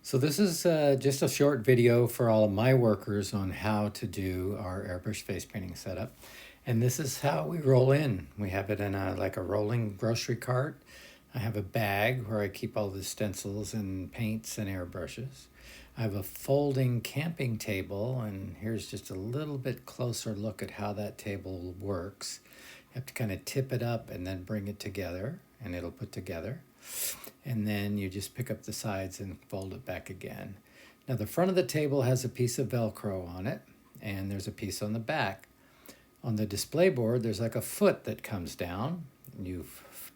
So this is just a short video for all of my workers on how to do our airbrush face painting setup. And this is how we roll in. We have it in like a rolling grocery cart. I have a bag where I keep all the stencils and paints and airbrushes. I have a folding camping table, and here's just a little bit closer look at how that table works. You have to kind of tip it up and then bring it together, and it'll put together. And then you just pick up the sides and fold it back again. Now the front of the table has a piece of Velcro on it, and there's a piece on the back. On the display board, there's like a foot that comes down. You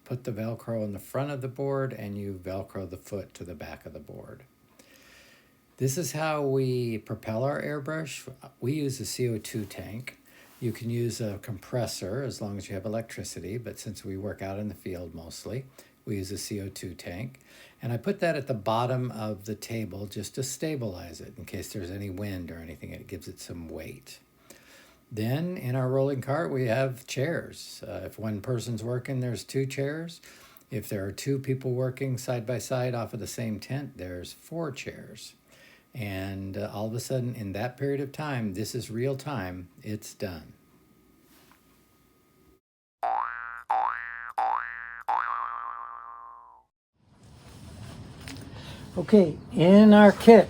put the Velcro on the front of the board, and you Velcro the foot to the back of the board. This is how we propel our airbrush. We use a CO2 tank. You can use a compressor as long as you have electricity, but since we work out in the field mostly, we use a CO2 tank. And I put that at the bottom of the table just to stabilize it in case there's any wind or anything. It gives it some weight. Then in our rolling cart, we have chairs. If one person's working, there's 2 chairs. If there are 2 people working side by side off of the same tent, there's 4 chairs. And all of a sudden, in that period of time, this is real time, it's done. Okay, in our kit,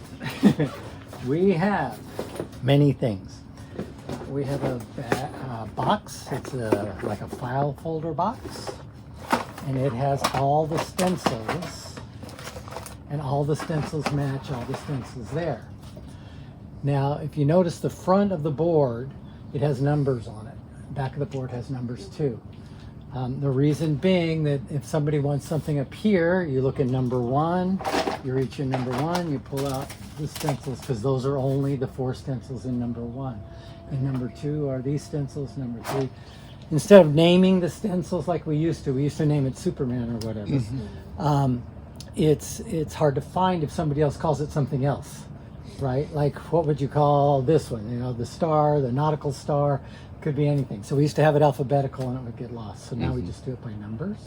we have many things. We have a box. It's like a file folder box, and it has all the stencils, and all the stencils match all the stencils there. Now, if you notice the front of the board, it has numbers on it. The back of the board has numbers too. The reason being that if somebody wants something up here, you look at number 1, you reach in number 1, you pull out the stencils, because those are only the 4 stencils in number 1. And number 2 are these stencils, number 3. Instead of naming the stencils like we used to name it Superman or whatever. It's hard to find if somebody else calls it something else, right? Like, what would you call this one? You know, the star, the nautical star, could be anything. So we used to have it alphabetical and it would get lost. So now we just do it by numbers.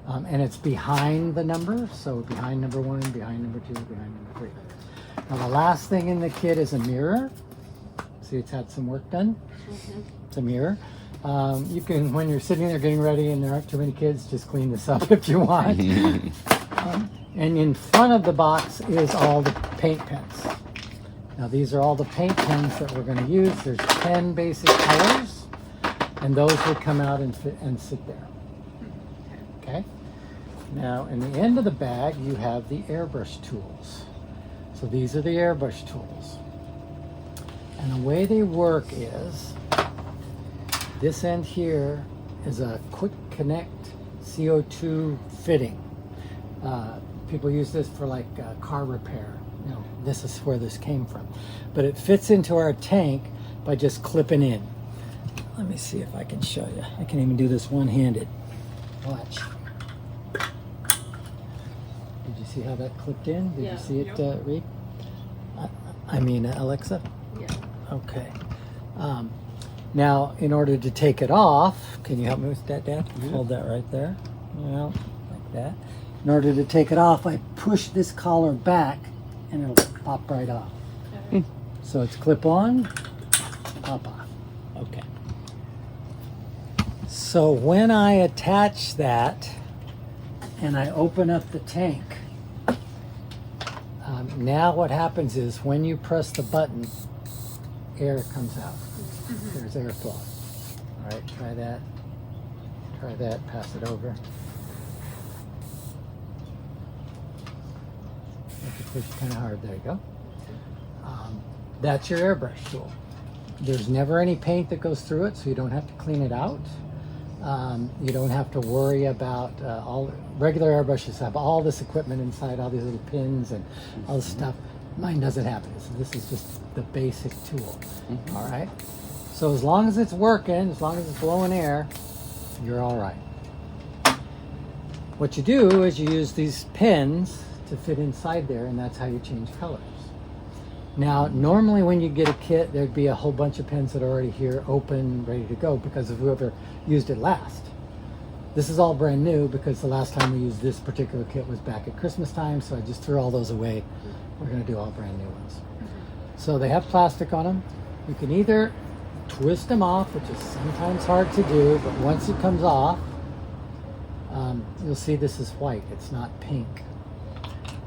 And it's behind the numbers. So behind number 1, behind number 2, behind number 3. Now the last thing in the kit is a mirror. See, it's had some work done. It's a mirror. You can, when you're sitting there getting ready and there aren't too many kids, just clean this up if you want. And in front of the box is all the paint pens. Now these are all the paint pens that we're going to use. There's 10 basic colors, and those would come out and fit and sit there. Okay? Now in the end of the bag you have the airbrush tools. So these are the airbrush tools. And the way they work is, this end here is a quick connect CO2 fitting. People use this for like car repair. You know, this is where this came from. But it fits into our tank by just clipping in. Let me see if I can show you. I can even do this one-handed. Watch. Did you see how that clipped in? Did you see it, Reed? I mean, Alexa? Yeah. Okay. Now, in order to take it off, can you help me with that, Dad? Hold that right there. Well, like that. In order to take it off, I push this collar back and it'll pop right off. Okay. So it's clip on, pop off. Okay. So when I attach that and I open up the tank, now what happens is when you press the button, air comes out. There's airflow. All right, try that. Try that, pass it over. You have to push kind of hard, there you go. That's your airbrush tool. There's never any paint that goes through it, so you don't have to clean it out. You don't have to worry about all regular airbrushes have all this equipment inside, all these little pins and all this stuff. Mine doesn't have it. So this is just the basic tool. All right. So as long as it's working, as long as it's blowing air, you're all right. What you do is you use these pins to fit inside there, and that's how you change colors. Now, normally when you get a kit, there'd be a whole bunch of pens that are already here, open, ready to go, because of whoever used it last. This is all brand new because the last time we used this particular kit was back at Christmas time, so I just threw all those away. We're going to do all brand new ones. So they have plastic on them. You can either twist them off, which is sometimes hard to do, but once it comes off, you'll see this is white. It's not pink.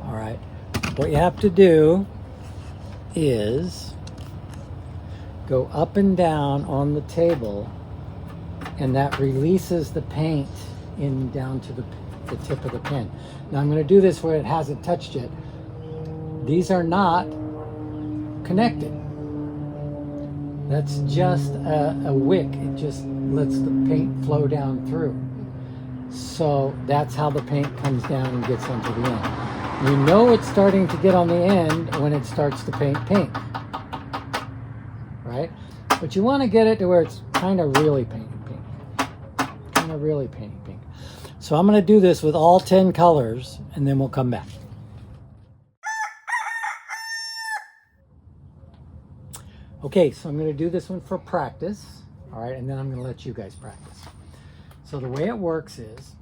All right. What you have to do is go up and down on the table, and that releases the paint in down to the tip of the pen. Now I'm going to do this where it hasn't touched yet. These are not connected. That's just a wick. It just lets the paint flow down through. So that's how the paint comes down and gets onto the end. You know it's starting to get on the end when it starts to paint pink, right? But you want to get it to where it's kind of really painting pink. Kind of really painting pink. So I'm going to do this with all 10 colors, and then we'll come back. Okay, so I'm going to do this one for practice, all right, and then I'm going to let you guys practice. So the way it works is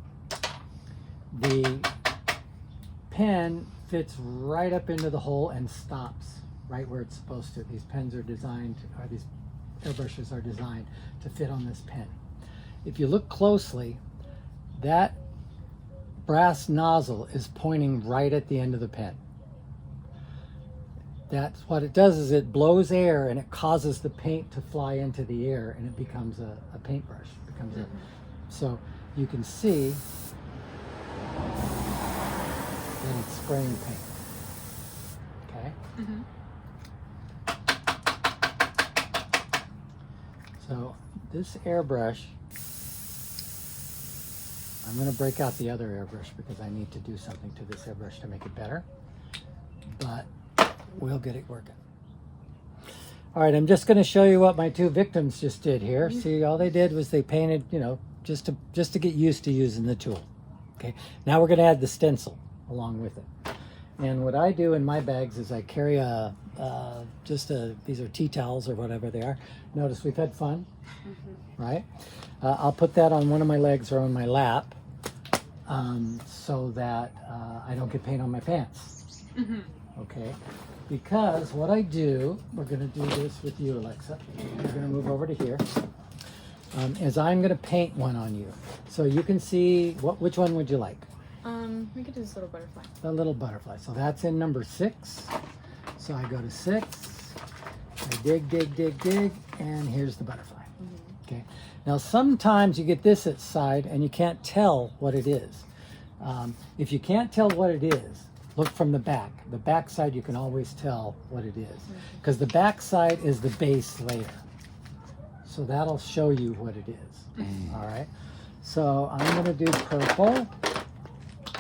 the pen fits right up into the hole and stops right where it's supposed to. These pens are designed, or these airbrushes are designed to fit on this pen. If you look closely, that brass nozzle is pointing right at the end of the pen. That's what it does, is it blows air and it causes the paint to fly into the air, and it becomes a paintbrush. It becomes so you can see that it's spraying paint. Okay? So this airbrush, I'm going to break out the other airbrush because I need to do something to this airbrush to make it better. But we'll get it working. All right, I'm just going to show you what my two victims just did here. See, all they did was they painted, you know, just to get used to using the tool. Okay, now we're going to add the stencil along with it. And what I do in my bags is I carry these are tea towels or whatever they are. Notice we've had fun, right? I'll put that on one of my legs or on my lap so that I don't get paint on my pants. Okay, because what I do, we're going to do this with you, Alexa. We're going to move over to here. Is I'm going to paint one on you. So you can see, which one would you like? We could do this little butterfly. The little butterfly. So that's in number 6. So I go to 6, I dig, and here's the butterfly. Okay. Now sometimes you get this at side and you can't tell what it is. If you can't tell what it is, look from the back. The back side you can always tell what it is, because the back side is the base layer. So that'll show you what it is. All right. So I'm going to do purple.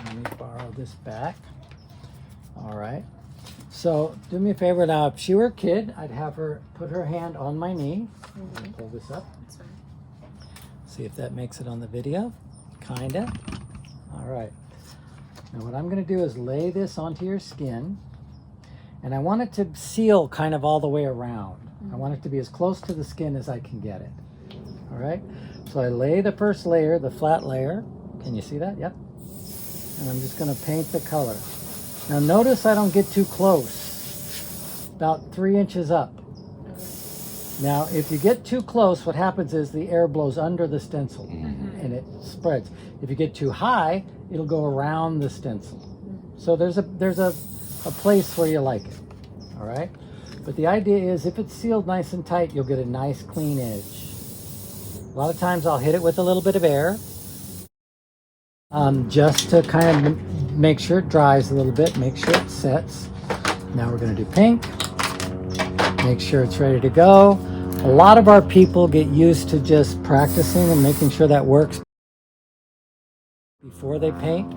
Let me borrow this back. All right. So do me a favor now. If she were a kid, I'd have her put her hand on my knee. Pull this up. That's fine. See if that makes it on the video. Kinda. All right. Now what I'm going to do is lay this onto your skin, and I want it to seal kind of all the way around. I want it to be as close to the skin as I can get it. All right. So I lay the first layer, the flat layer. Can you see that? Yep. And I'm just going to paint the color. Now notice I don't get too close. About 3 inches up. Now if you get too close, what happens is the air blows under the stencil and it spreads. If you get too high, it'll go around the stencil. So there's a place where you like it. All right. But the idea is if it's sealed nice and tight, you'll get a nice clean edge. A lot of times I'll hit it with a little bit of air just to kind of make sure it dries a little bit, make sure it sets. Now we're going to do pink. Make sure it's ready to go. A lot of our people get used to just practicing and making sure that works before they paint.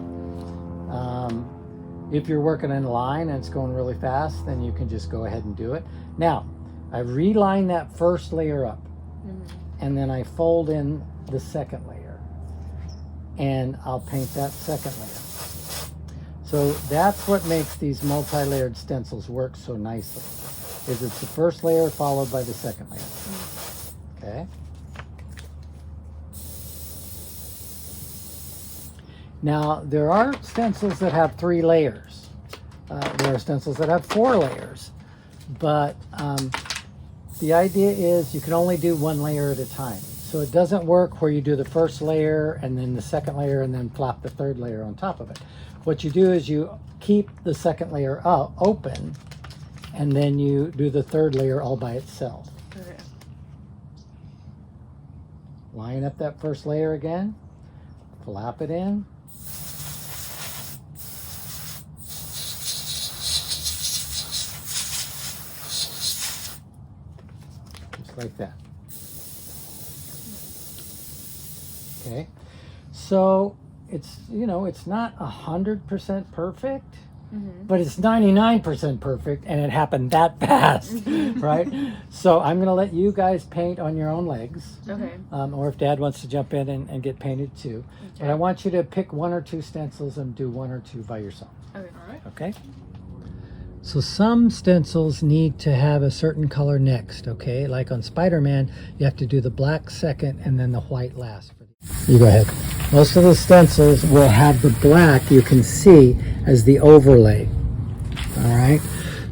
If you're working in line and it's going really fast, then you can just go ahead and do it. Now, I reline that first layer up, and then I fold in the second layer, and I'll paint that second layer. So that's what makes these multi-layered stencils work so nicely, is it's the first layer followed by the second layer. Okay? Now, there are stencils that have 3 layers. There are stencils that have 4 layers. But the idea is you can only do 1 layer at a time. So it doesn't work where you do the first layer and then the second layer and then flop the 3rd layer on top of it. What you do is you keep the 2nd layer open, and then you do the 3rd layer all by itself. Okay. Line up that 1st layer again, flap it in. Just like that. Okay, so it's, you know, it's not 100% perfect, but it's 99% perfect, and it happened that fast, right? So I'm going to let you guys paint on your own legs. Okay. Or if Dad wants to jump in and get painted too. Okay. But I want you to pick 1 or 2 stencils and do 1 or 2 by yourself. Okay. All right. Okay? So some stencils need to have a certain color next, okay? Like on Spider-Man, you have to do the black second and then the white last. You go ahead. Most of the stencils will have the black you can see as the overlay. All right?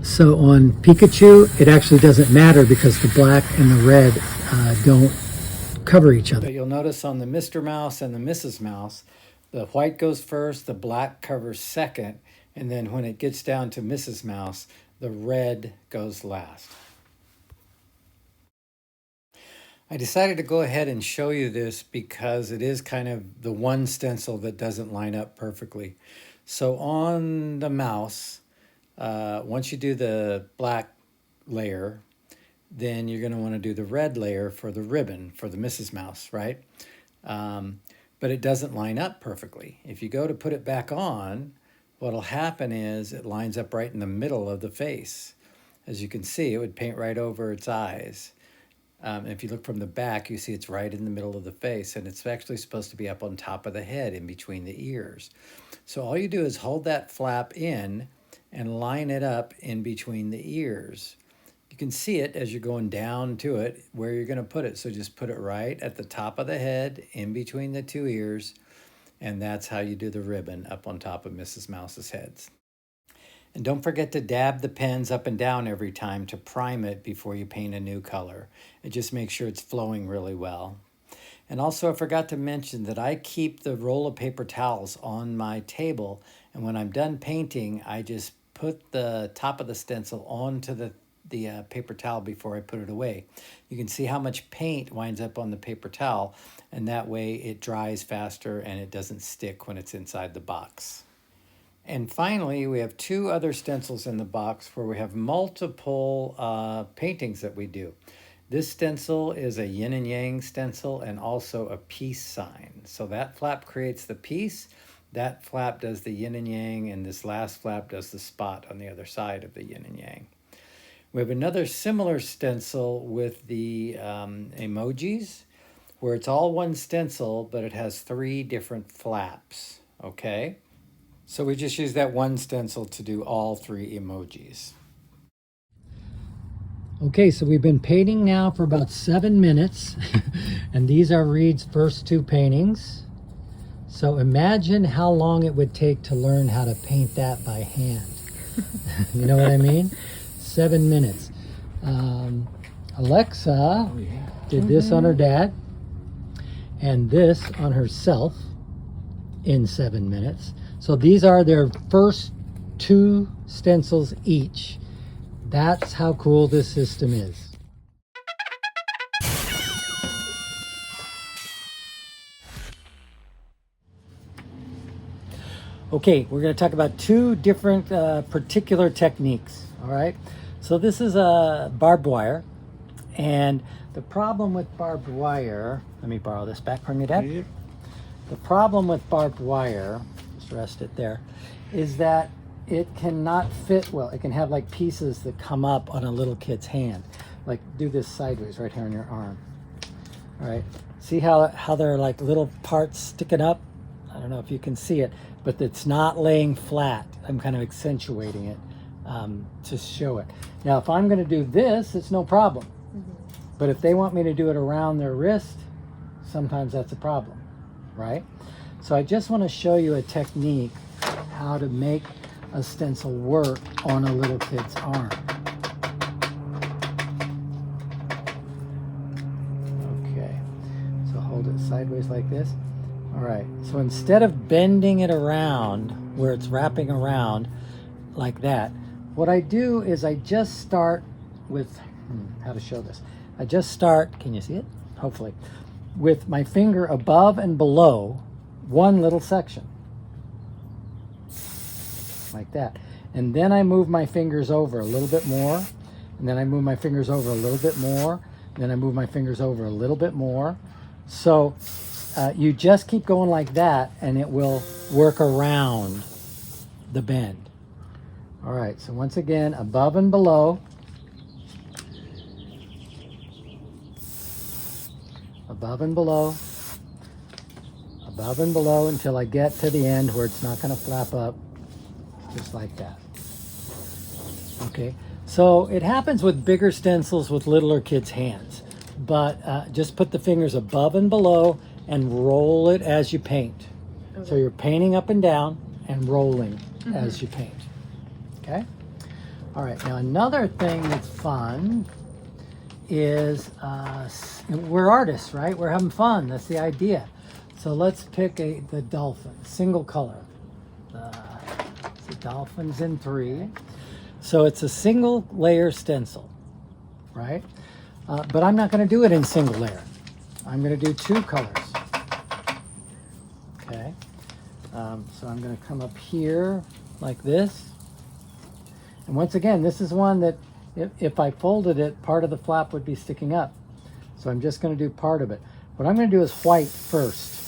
So on Pikachu, it actually doesn't matter because the black and the red don't cover each other. But you'll notice on the Mr. Mouse and the Mrs. Mouse, the white goes first, the black covers second, and then when it gets down to Mrs. Mouse, the red goes last. I decided to go ahead and show you this because it is kind of the one stencil that doesn't line up perfectly. So on the mouse, once you do the black layer, then you're going to want to do the red layer for the ribbon for the Mrs. Mouse, right? But it doesn't line up perfectly. If you go to put it back on, what'll happen is it lines up right in the middle of the face. As you can see, it would paint right over its eyes. If you look from the back, you see it's right in the middle of the face, and it's actually supposed to be up on top of the head in between the ears. So all you do is hold that flap in and line it up in between the ears. You can see it as you're going down to it where you're going to put it. So just put it right at the top of the head in between the 2 ears, and that's how you do the ribbon up on top of Mrs. Mouse's heads. And don't forget to dab the pens up and down every time to prime it before you paint a new color. It just makes sure it's flowing really well. And also I forgot to mention that I keep the roll of paper towels on my table, and when I'm done painting, I just put the top of the stencil onto the paper towel before I put it away. You can see how much paint winds up on the paper towel, and that way it dries faster and it doesn't stick when it's inside the box. And finally, we have 2 other stencils in the box where we have multiple paintings that we do. This stencil is a yin and yang stencil and also a peace sign. So that flap creates the peace, that flap does the yin and yang, and this last flap does the spot on the other side of the yin and yang. We have another similar stencil with the emojis, where it's all one stencil, but it has 3 different flaps, okay? So we just use that one stencil to do all 3 emojis. Okay, so we've been painting now for about 7 minutes, and these are Reed's first 2 paintings. So imagine how long it would take to learn how to paint that by hand. You know what I mean? 7 minutes. Alexa did this on her dad, and this on herself in 7 minutes. So these are their first 2 stencils each. That's how cool this system is. Okay, we're going to talk about 2 different particular techniques. All right, so this is a barbed wire, and the problem with barbed wire, let me borrow this back from you, Dad. Yep. The problem with barbed wire, just rest it there, is that it cannot fit well. It can have like pieces that come up on a little kid's hand. Like do this sideways right here on your arm. All right, see how there are like little parts sticking up? I don't know if you can see it, but it's not laying flat. I'm kind of accentuating it to show it. Now, if I'm going to do this, it's no problem. But if they want me to do it around their wrist, sometimes that's a problem, right? So I just want to show you a technique how to make a stencil work on a little kid's arm. Okay, so hold it sideways like this. All right, so instead of bending it around where it's wrapping around like that, what I do is I just start with, how to show this. I just start, can you see it? Hopefully. With my finger above and below one little section. Like that. And then I move my fingers over a little bit more. And then I move my fingers over a little bit more. And then I move my fingers over a little bit more. So you just keep going like that and it will work around the bend. All right, so once again, above and below. Above and below. Above and below until I get to the end where it's not going to flap up. Just like that. Okay, so it happens with bigger stencils with littler kids' hands. But just put the fingers above and below and roll it as you paint. Okay. So you're painting up and down and rolling as you paint. Okay? All right, now another thing that's fun is we're artists, right? We're having fun. That's the idea. So let's pick the dolphin, single color. The dolphin's in 3. So it's a single layer stencil, right? But I'm not going to do it in single layer. I'm going to do 2 colors. Okay. So I'm going to come up here like this. And once again, this is one that if I folded it, part of the flap would be sticking up. So I'm just going to do part of it. What I'm going to do is white first.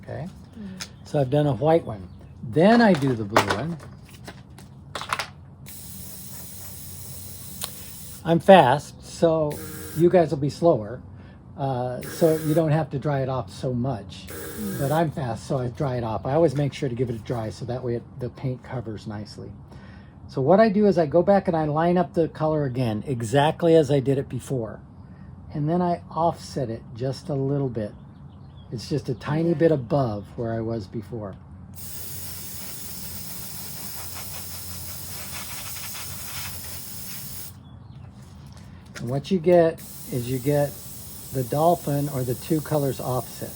Okay. So I've done a white one. Then I do the blue one. I'm fast, so you guys will be slower. So you don't have to dry it off so much. But I'm fast, so I dry it off. I always make sure to give it a dry so that way the paint covers nicely. So what I do is I go back and I line up the color again, exactly as I did it before. And then I offset it just a little bit. It's just a tiny bit above where I was before. And what you get is you get the dolphin or the 2 colors offset.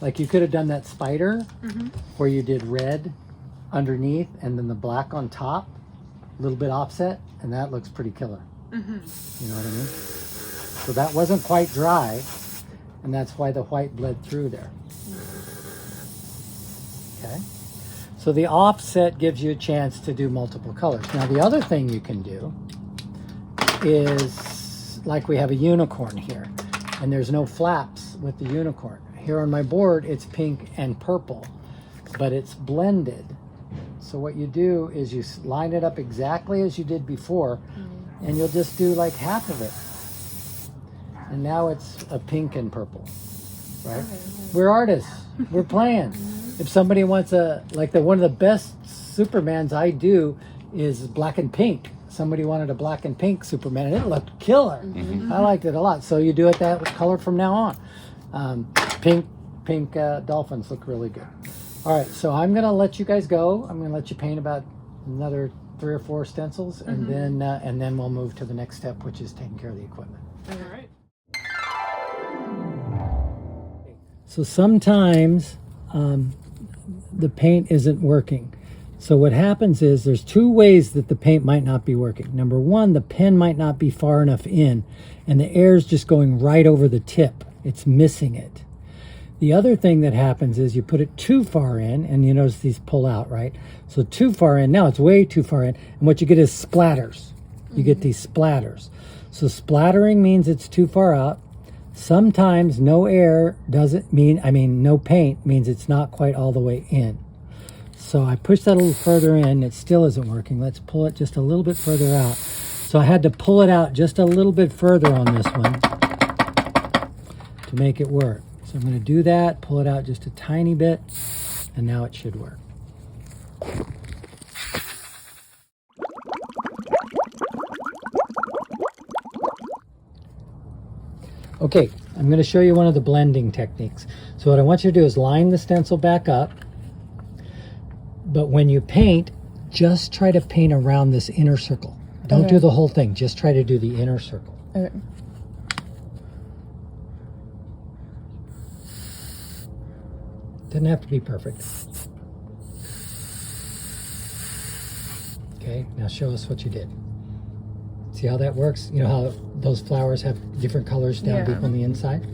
Like you could have done that spider where you did red underneath and then the black on top, a little bit offset, and that looks pretty killer. You know what I mean? So that wasn't quite dry, and that's why the white bled through there. Okay? So the offset gives you a chance to do multiple colors. Now the other thing you can do is, like we have a unicorn here, and there's no flaps with the unicorn. Here on my board, it's pink and purple, but it's blended. So what you do is you line it up exactly as you did before, and you'll just do like half of it. And now it's a pink and purple, right? Okay. We're artists. We're playing. If somebody wants one of the best Supermans I do is black and pink. Somebody wanted a black and pink Superman, and it looked killer. I liked it a lot. So you do it that color from now on. Pink dolphins look really good. All right, so I'm going to let you guys go. I'm going to let you paint about another 3 or 4 stencils, and then we'll move to the next step, which is taking care of the equipment. All right. So sometimes the paint isn't working. So what happens is there's 2 ways that the paint might not be working. Number 1, the pen might not be far enough in, and the air's just going right over the tip. It's missing it. The other thing that happens is you put it too far in, and you notice these pull out, right? So too far in, now it's way too far in, and what you get is splatters. You get these splatters. So splattering means it's too far out. Sometimes no air doesn't mean, no paint means it's not quite all the way in. So I pushed that a little further in, it still isn't working. Let's pull it just a little bit further out. So I had to pull it out just a little bit further on this one to make it work. So I'm going to do that, pull it out just a tiny bit, and now it should work. Okay. Okay, I'm going to show you one of the blending techniques. So what I want you to do is line the stencil back up, but when you paint, just try to paint around this inner circle. Don't do the whole thing, just try to do the inner circle. Okay. Doesn't have to be perfect. Okay, now show us what you did. See how that works? You know how those flowers have different colors down deep on the inside?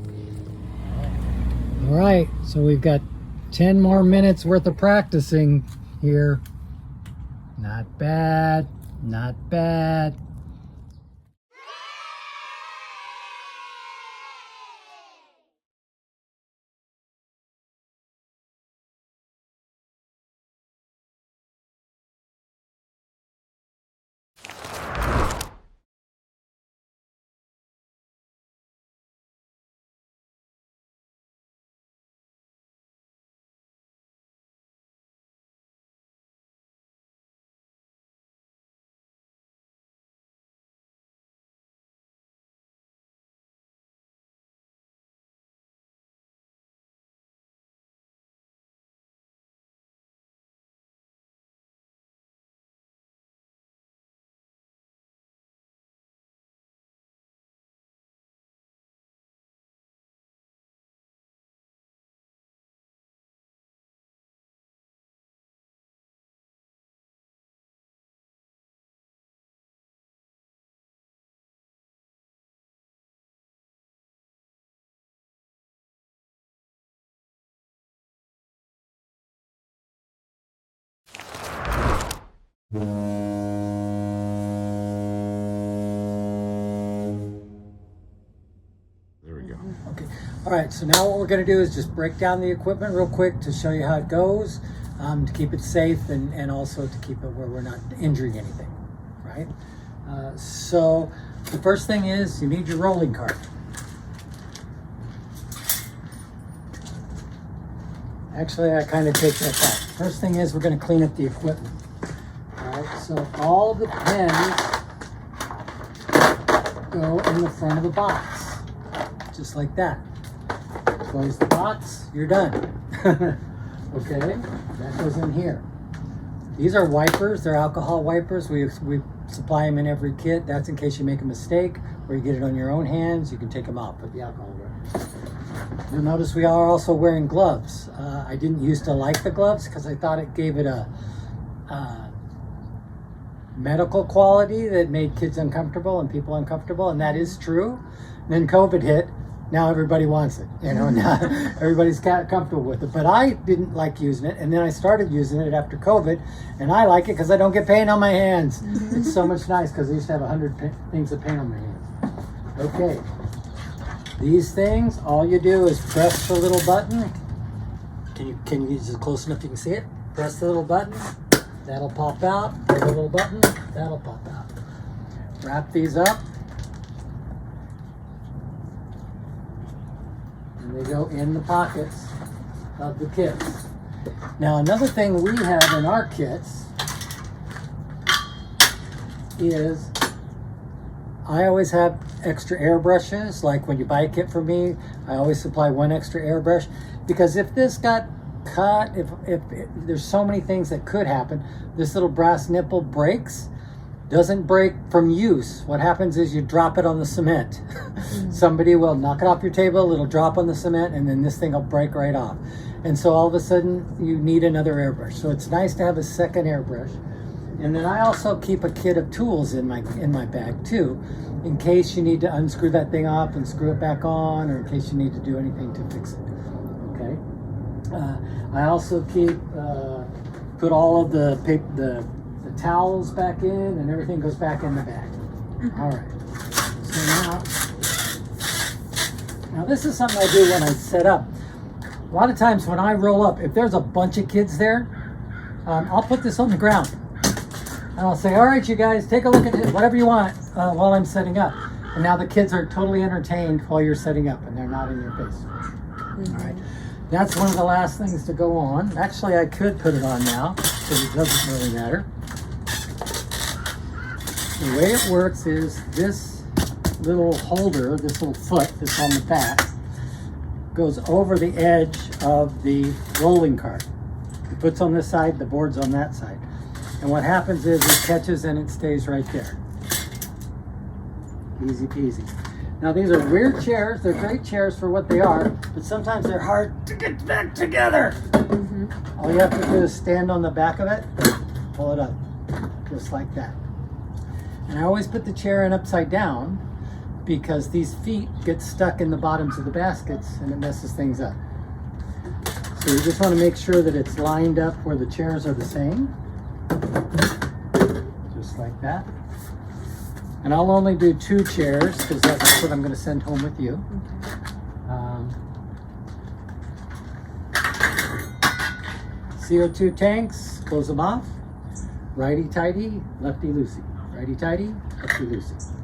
All right, so we've got 10 more minutes worth of practicing here. Not bad, not bad. There we go. Okay. All right, so now what we're going to do is just break down the equipment real quick to show you how it goes, to keep it safe and also to keep it where we're not injuring anything, right? So the first thing is you need your rolling cart. Actually, I kind of take that back. First thing is we're going to clean up the equipment. All right, so all the pens go in the front of the box, just like that. Close the box, you're done. Okay, that goes in here. These are wipers, they're alcohol wipers. We supply them in every kit. That's in case you make a mistake or you get it on your own hands, you can take them out, put the alcohol wipers. You'll notice we are also wearing gloves. I didn't used to like the gloves because I thought it gave it a medical quality that made kids uncomfortable and people uncomfortable, and that is true. And then COVID hit. Now everybody wants it, you know, now everybody's got comfortable with it. But I didn't like using it, and then I started using it after COVID, and I like it because I don't get paint on my hands. It's so much nice because I used to have 100 things of paint on my hands. Okay, these things, all you do is press the little button. Can you use it close enough you can see it? Press the little button, that'll pop out. Press the little button, that'll pop out. Wrap these up. They go in the pockets of the kits. Now another thing we have in our kits is I always have extra airbrushes. Like when you buy a kit from me, I always supply one extra airbrush because if this got cut, if there's so many things that could happen, this little brass nipple breaks. Doesn't break from use. What happens is you drop it on the cement. Somebody will knock it off your table, it'll drop on the cement, and then this thing will break right off. And so all of a sudden you need another airbrush. So it's nice to have a second airbrush. And then I also keep a kit of tools in my bag too, in case you need to unscrew that thing off and screw it back on, or in case you need to do anything to fix it. Okay. I also keep put all of the towels back in, and everything goes back in the bag. All right. So now this is something I do when I set up. A lot of times when I roll up, if there's a bunch of kids there, I'll put this on the ground. And I'll say, all right, you guys, take a look at it, whatever you want while I'm setting up. And now the kids are totally entertained while you're setting up, and they're not in your face. All right. That's one of the last things to go on. Actually, I could put it on now, because it doesn't really matter. The way it works is this little holder, this little foot that's on the back, goes over the edge of the rolling cart. It puts on this side, the board's on that side. And what happens is it catches and it stays right there. Easy peasy. Now these are weird chairs. They're great chairs for what they are, but sometimes they're hard to get back together. All you have to do is stand on the back of it, pull it up, just like that. And I always put the chair in upside down because these feet get stuck in the bottoms of the baskets and it messes things up. So you just want to make sure that it's lined up where the chairs are the same. Just like that. And I'll only do 2 chairs because that's what I'm going to send home with you. CO2 tanks, close them off. Righty-tighty, lefty-loosey. Righty-tighty, lefty-loosey.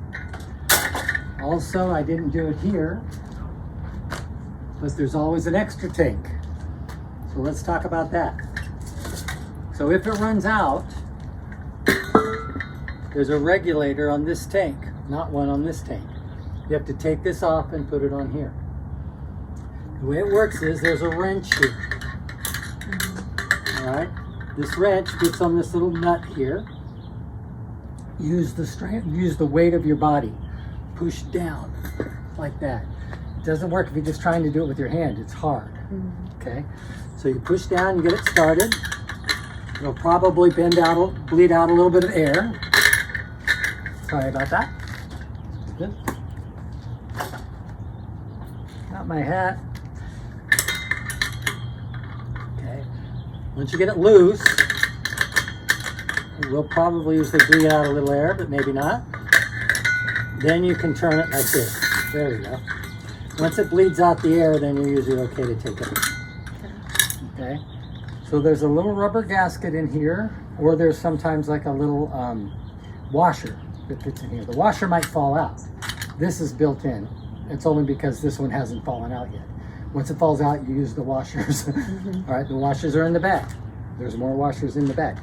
Also, I didn't do it here, but there's always an extra tank. So let's talk about that. So if it runs out, there's a regulator on this tank, not one on this tank. You have to take this off and put it on here. The way it works is there's a wrench here. All right, this wrench fits on this little nut here. Use the strength, use the weight of your body. Push down like that. It doesn't work if you're just trying to do it with your hand. It's hard. Okay, so you push down, you get it started. It'll probably bleed out a little bit of air. Sorry about that. Good. Got my hat. Okay. Once you get it loose, it will probably usually bleed out a little air, but maybe not. Then you can turn it like this. There we go. Once it bleeds out the air, then you're usually okay to take it. Okay. So there's a little rubber gasket in here, or there's sometimes like a little washer that fits in here. The washer might fall out. This is built in. It's only because this one hasn't fallen out yet. Once it falls out, you use the washers. All right, the washers are in the back. There's more washers in the back.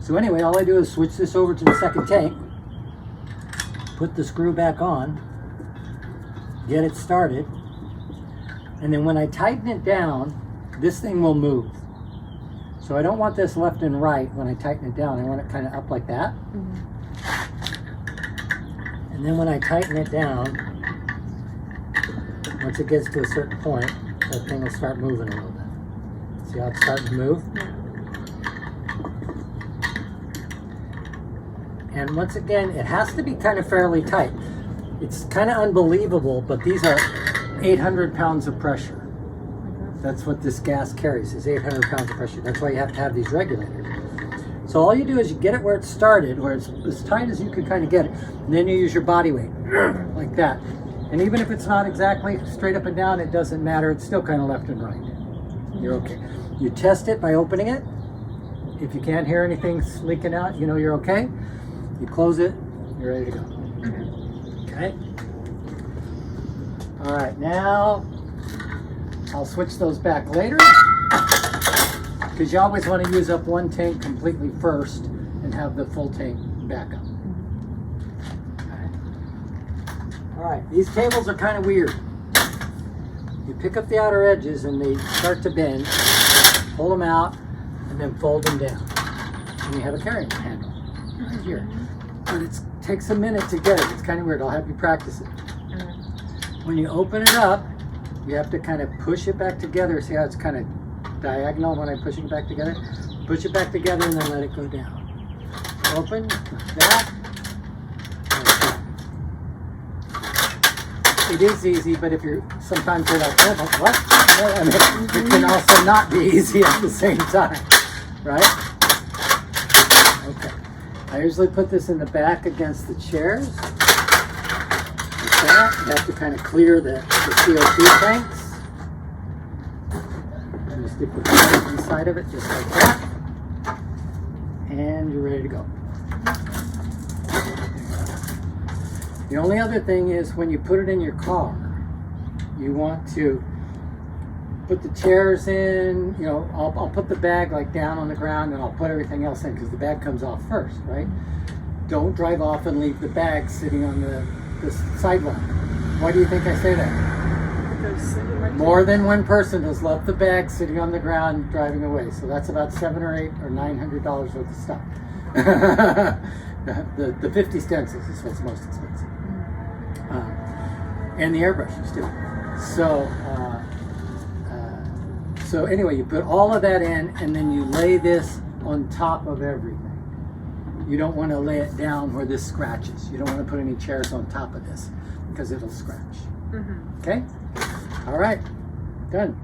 So anyway, all I do is switch this over to the second tank, put the screw back on, get it started, and then when I tighten it down, this thing will move. So I don't want this left and right when I tighten it down. I want it kind of up like that. And then when I tighten it down, once it gets to a certain point, that thing will start moving a little bit. See how it's starting to move? And once again, it has to be kind of fairly tight. It's kind of unbelievable, but these are 800 pounds of pressure. That's what this gas carries, is 800 pounds of pressure. That's why you have to have these regulators. So all you do is you get it where it started, where it's as tight as you can kind of get it. And then you use your body weight, like that. And even if it's not exactly straight up and down, it doesn't matter. It's still kind of left and right. You're okay. You test it by opening it. If you can't hear anything leaking out, you know you're okay. You close it, you're ready to go. Okay? All right, now I'll switch those back later because you always want to use up one tank completely first and have the full tank back up. All right, these tables are kind of weird. You pick up the outer edges and they start to bend, pull them out, and then fold them down. And you have a carrying handle right here. But it takes a minute to get it. It's kind of weird. I'll have you practice it. When you open it up, you have to kind of push it back together. See how it's kind of diagonal when I'm pushing it back together? Push it back together and then let it go down. Open, like that. It is easy, but if you're sometimes you're like, oh, what? I mean, it can also not be easy at the same time, right? Okay. I usually put this in the back against the chairs. Like that. You have to kind of clear the CO2 tanks. And you stick the tank inside of it just like that. And you're ready to go. The only other thing is when you put it in your car, you want to put the chairs in, you know, I'll put the bag like down on the ground and I'll put everything else in because the bag comes off first, right? Don't drive off and leave the bag sitting on the this sidewalk. Why do you think I say that? Because it might More than one person has left the bag sitting on the ground driving away. So that's about $700 or $800 or $900 worth of stuff. the 50 stencils is what's most expensive. And the airbrushes too. So anyway, you put all of that in, and then you lay this on top of everything. You don't want to lay it down where this scratches. You don't want to put any chairs on top of this because it'll scratch. Okay? All right, done.